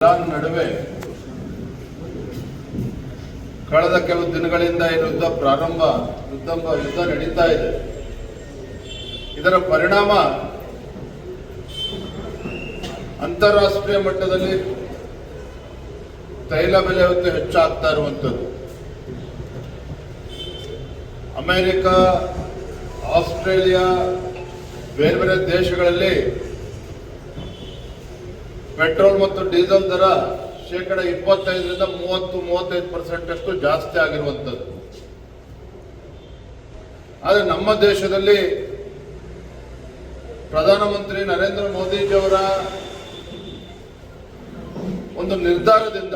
Iran ನಡುವೆ ಕಳೆದ ಕೆಲವು ದಿನಗಳಿಂದ ಯುದ್ಧ ನಡೀತಾ ಇದೆ. ಇದರ ಪರಿಣಾಮ ಅಂತಾರಾಷ್ಟ್ರೀಯ ಮಟ್ಟದಲ್ಲಿ ತೈಲ ಬೆಲೆ ಹೆಚ್ಚಾಗ್ತಾ ಇರುವಂಥದ್ದು. ಅಮೆರಿಕ, ಆಸ್ಟ್ರೇಲಿಯಾ, ಬೇರೆ ಬೇರೆ ದೇಶಗಳಲ್ಲಿ ಪೆಟ್ರೋಲ್ ಮತ್ತು ಡೀಸೆಲ್ ದರ 25% 30-35% ಅಷ್ಟು ಜಾಸ್ತಿ ಆಗಿರುವಂಥದ್ದು. ಆದರೆ ನಮ್ಮ ದೇಶದಲ್ಲಿ ಪ್ರಧಾನಮಂತ್ರಿ ನರೇಂದ್ರ ಮೋದಿಜಿಯವರ ಒಂದು ನಿರ್ಧಾರದಿಂದ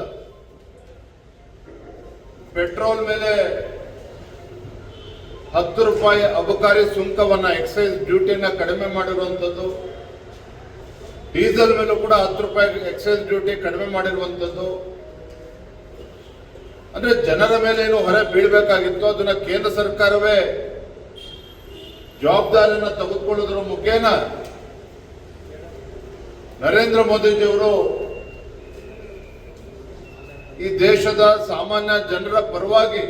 ಪೆಟ್ರೋಲ್ ಮೇಲೆ 10 ರೂಪಾಯಿ ಅಬಕಾರಿ ಸುಂಕವನ್ನ, ಎಕ್ಸೈಸ್ ಡ್ಯೂಟಿನ ಕಡಿಮೆ ಮಾಡಿರುವಂಥದ್ದು, ಡೀಸೆಲ್ ಮೇಲೂ ಕೂಡ 10 ರೂಪಾಯಿ ಎಕ್ಸೈಸ್ ಡ್ಯೂಟಿ ಕಡಿಮೆ ಮಾಡಿರುವಂಥದ್ದು. ಅಂದ್ರೆ ಜನರ ಮೇಲೆ ಏನು ಹೊರೆ ಬೀಳಬೇಕಾಗಿತ್ತು ಅದನ್ನ ಕೇಂದ್ರ ಸರ್ಕಾರವೇ ಜವಾಬ್ದಾರಿಯನ್ನು ತೆಗೆದುಕೊಳ್ಳುವುದರ ಮುಖೇನ ನರೇಂದ್ರ ಮೋದಿಜಿಯವರು ಈ ದೇಶದ ಸಾಮಾನ್ಯ ಜನರ ಪರವಾಗಿ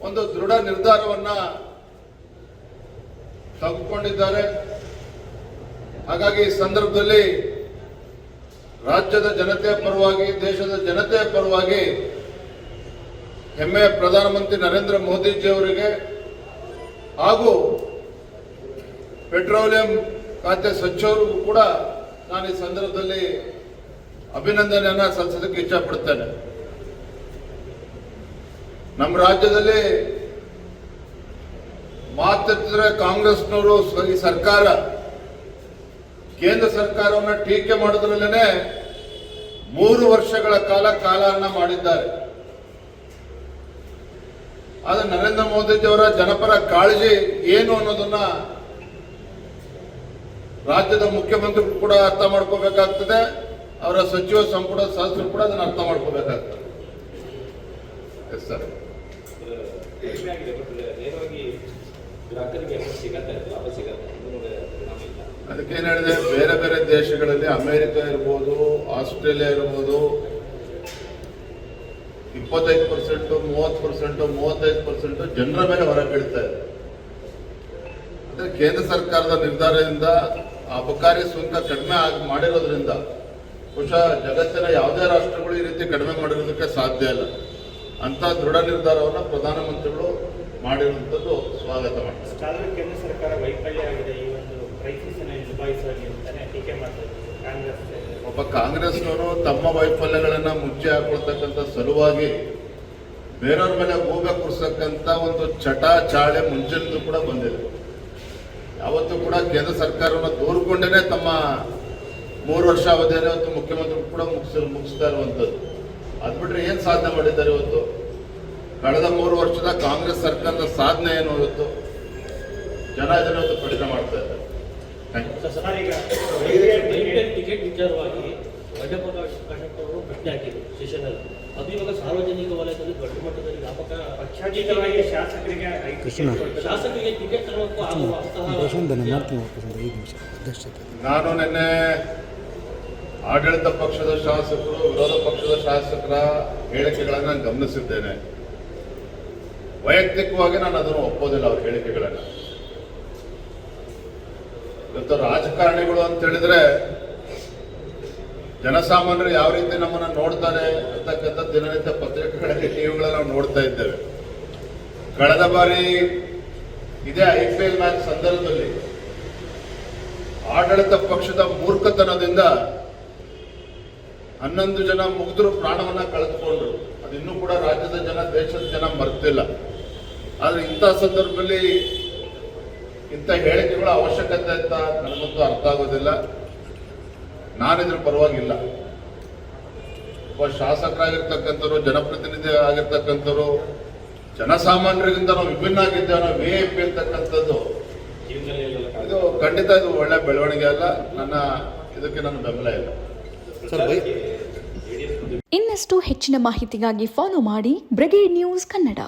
ಒಂದು ದೃಢ ನಿರ್ಧಾರವನ್ನ ತೆಗೆದುಕೊಂಡಿದ್ದಾರೆ. ಹಾಗಾಗಿ ಈ ಸಂದರ್ಭದಲ್ಲಿ ರಾಜ್ಯದ ಜನತೆಯ ಪರವಾಗಿ, ದೇಶದ ಜನತೆಯ ಪರವಾಗಿ ಹೆಮ್ಮೆಯ ಪ್ರಧಾನಮಂತ್ರಿ ನರೇಂದ್ರ ಮೋದಿಜಿಯವರಿಗೆ ಹಾಗೂ ಪೆಟ್ರೋಲಿಯಂ ಖಾತೆ ಸಚಿವರಿಗೂ ಕೂಡ ನಾನು ಈ ಸಂದರ್ಭದಲ್ಲಿ ಅಭಿನಂದನೆಯನ್ನ ಸಲ್ಲಿಸೋದಕ್ಕೆ ಇಚ್ಛಪಡ್ತೇನೆ. ನಮ್ಮ ರಾಜ್ಯದಲ್ಲಿ ಮಾತಾಡ್ತಿದ್ರೆ ಕಾಂಗ್ರೆಸ್ನವರು ಈ ಸರ್ಕಾರ ಕೇಂದ್ರ ಸರ್ಕಾರವನ್ನು ಟೀಕೆ ಮಾಡೋದ್ರಲ್ಲೇನೆ 3 ವರ್ಷಗಳ ಕಾಲಹರಣ ಮಾಡಿದ್ದಾರೆ. ಆದ್ರೆ ನರೇಂದ್ರ ಮೋದಿಜಿಯವರ ಜನಪರ ಕಾಳಜಿ ಏನು ಅನ್ನೋದನ್ನ ರಾಜ್ಯದ ಮುಖ್ಯಮಂತ್ರಿಗಳು ಕೂಡ ಅರ್ಥ ಮಾಡ್ಕೋಬೇಕಾಗ್ತದೆ, ಅವರ ಸಚಿವ ಸಂಪುಟ ಸದಸ್ಯರು ಕೂಡ ಅದನ್ನ ಅರ್ಥ ಮಾಡ್ಕೋಬೇಕಾಗ್ತದೆ. Yes sir. ಅದಕ್ಕೇನು ಹೇಳಿದೆ, ಬೇರೆ ಬೇರೆ ದೇಶಗಳಲ್ಲಿ ಅಮೆರಿಕ ಇರ್ಬೋದು, ಆಸ್ಟ್ರೇಲಿಯಾ ಇರ್ಬೋದು, 25%, 30%, 35% ಜನರ ಮೇಲೆ ಹೊರ ಬೀಳ್ತಾ ಇದೆ. ಅಂದ್ರೆ ಕೇಂದ್ರ ಸರ್ಕಾರದ ನಿರ್ಧಾರದಿಂದ ಅಬಕಾರಿ ಸುಂಕ ಕಡಿಮೆ ಮಾಡಿರೋದ್ರಿಂದ ಬಹುಶಃ ಜಗತ್ತಿನ ಯಾವುದೇ ರಾಷ್ಟ್ರಗಳು ಈ ರೀತಿ ಕಡಿಮೆ ಮಾಡಿರೋದಕ್ಕೆ ಸಾಧ್ಯ ಇಲ್ಲ. ಅಂತ ದೃಢ ನಿರ್ಧಾರವನ್ನು ಪ್ರಧಾನಮಂತ್ರಿಗಳು ಮಾಡಿರುವಂಥದ್ದು ಸ್ವಾಗತ ಮಾಡ್ತಾರೆ. ಕೇಂದ್ರ ಸರ್ಕಾರ ವೈಫಲ್ಯ ಆಗಿದೆ, ಈ ಒಂದು ಕ್ರೈಸಿಸ್ ಅನ್ನು ನಿಭಾಯಿಸುವಲ್ಲಿ ಅಂತಾನೆ ಟೀಕೆ ಮಾಡ್ತಾರೆ ಕಾಂಗ್ರೆಸ್. ಒಬ್ಬ ಕಾಂಗ್ರೆಸ್ನವರು ತಮ್ಮ ವೈಫಲ್ಯಗಳನ್ನ ಮುಚ್ಚಿ ಹಾಕೊಳ್ತಕ್ಕಂಥ ಸಲುವಾಗಿ ಬೇರೆಯವ್ರ ಮೇಲೆ ಗೂಬೆ ಕುರ್ಸಕ್ಕಂತ ಒಂದು ಚಟ ಚಾಳೆ ಮುಂಚಿನಿಂದ ಕೂಡ ಬಂದಿದೆ. ಯಾವತ್ತೂ ಕೂಡ ಕೇಂದ್ರ ಸರ್ಕಾರವನ್ನು ದೂರ್ಕೊಂಡೇನೆ ತಮ್ಮ 3 ವರ್ಷ ಅವಧಿಯಲ್ಲಿ ಇವತ್ತು ಮುಖ್ಯಮಂತ್ರಿ ಕೂಡ ಮುಗಿಸ್ತಾ ಇರುವಂಥದ್ದು. ಅದು ಬಿಟ್ರೆ ಏನ್ ಸಾಧನೆ ಮಾಡಿದ್ದಾರೆ ಇವತ್ತು? ಕಳೆದ 3 ವರ್ಷದ ಕಾಂಗ್ರೆಸ್ ಸರ್ಕಾರದ ಸಾಧನೆ ಏನು ಇವತ್ತು ಜನ ಇದನ್ನು ಪ್ರಶ್ನೆ ಮಾಡ್ತಾ ಇದ್ದಾರೆ. ಟಿಕೆಟ್ ವಿಚಾರವಾಗಿ ಬಂಡೆಪ್ರಕಾಶ್ ಅವರು ಪ್ರಶ್ನೆ ಹಾಕಿದ್ರು ಸೆಷನಲ್ಲಿ. ಅದು ಇವಾಗ ಸಾರ್ವಜನಿಕ ವಲಯದಲ್ಲಿ ದೊಡ್ಡ ಮಟ್ಟದಲ್ಲಿ ವ್ಯಾಪಕ ಪಕ್ಷಾತೀತವಾಗಿ ಶಾಸಕರಿಗೆ ಟಿಕೆಟ್ ತರಬೇಕು ಆಗುವಂತಹ. ನಾನು ನಿನ್ನೆ ಆಡಳಿತ ಪಕ್ಷದ ಶಾಸಕರು, ವಿರೋಧ ಪಕ್ಷದ ಶಾಸಕರ ಹೇಳಿಕೆಗಳನ್ನು ಗಮನಿಸಿದ್ದೇನೆ. ವೈಯಕ್ತಿಕವಾಗಿ ನಾನು ಅದನ್ನು ಒಪ್ಪೋದಿಲ್ಲ, ಅವ್ರ ಹೇಳಿಕೆಗಳನ್ನು. ಇವತ್ತು ರಾಜಕಾರಣಿಗಳು ಅಂತ ಹೇಳಿದ್ರೆ ಜನಸಾಮಾನ್ಯರು ಯಾವ ರೀತಿ ನಮ್ಮನ್ನ ನೋಡ್ತಾರೆ ಅಂತಕ್ಕಂಥ ದಿನನಿತ್ಯ ಪತ್ರಿಕೆಗಳಲ್ಲಿ, ಟಿವಿಗಳಲ್ಲಿ ನಾವು ನೋಡ್ತಾ ಇದ್ದೇವೆ. ಕಳೆದ ಬಾರಿ ಇದೇ IPL ಮ್ಯಾಚ್ ಸಂದರ್ಭದಲ್ಲಿ ಆಡಳಿತ ಪಕ್ಷದ ಮೂರ್ಖತನದಿಂದ 11 ಜನ ಮುಗ್ಧರು ಪ್ರಾಣವನ್ನ ಕಳೆದುಕೊಂಡ್ರು. ಅದಿನ್ನೂ ಕೂಡ ರಾಜ್ಯದ ಜನ, ದೇಶದ ಜನ ಮರ್ತಿಲ್ಲ. ಆದ್ರೆ ಇಂಥ ಸಂದರ್ಭದಲ್ಲಿ ಇಂಥ ಹೇಳಿಕೆಗಳ ಅವಶ್ಯಕತೆ ಅಂತ ನನಗಂತೂ ಅರ್ಥ ಆಗೋದಿಲ್ಲ. ನಾನಿದ್ರ ಪರವಾಗಿಲ್ಲ. ಒಬ್ಬ ಶಾಸಕರಾಗಿರ್ತಕ್ಕಂಥವ್ರು, ಜನಪ್ರತಿನಿಧಿ ಆಗಿರ್ತಕ್ಕಂಥವ್ರು, ಜನಸಾಮಾನ್ಯರಿಗಿಂತ ನಾವು ವಿಭಿನ್ನ ಆಗಿದ್ದೇವೆ, ನಾವು VIP ಅಂತಕ್ಕಂಥದ್ದು ಇದು ಖಂಡಿತ ಇದು ಒಳ್ಳೆ ಬೆಳವಣಿಗೆ ಅಲ್ಲ. ಇದಕ್ಕೆ ನನ್ನ ಬೆಂಬಲ ಇಲ್ಲ. ಇನ್ನಷ್ಟು ಹೆಚ್ಚಿನ ಮಾಹಿತಿಗಾಗಿ ಫಾಲೋ ಮಾಡಿ ಬ್ರಿಗೇಡ್ ನ್ಯೂಸ್ ಕನ್ನಡ.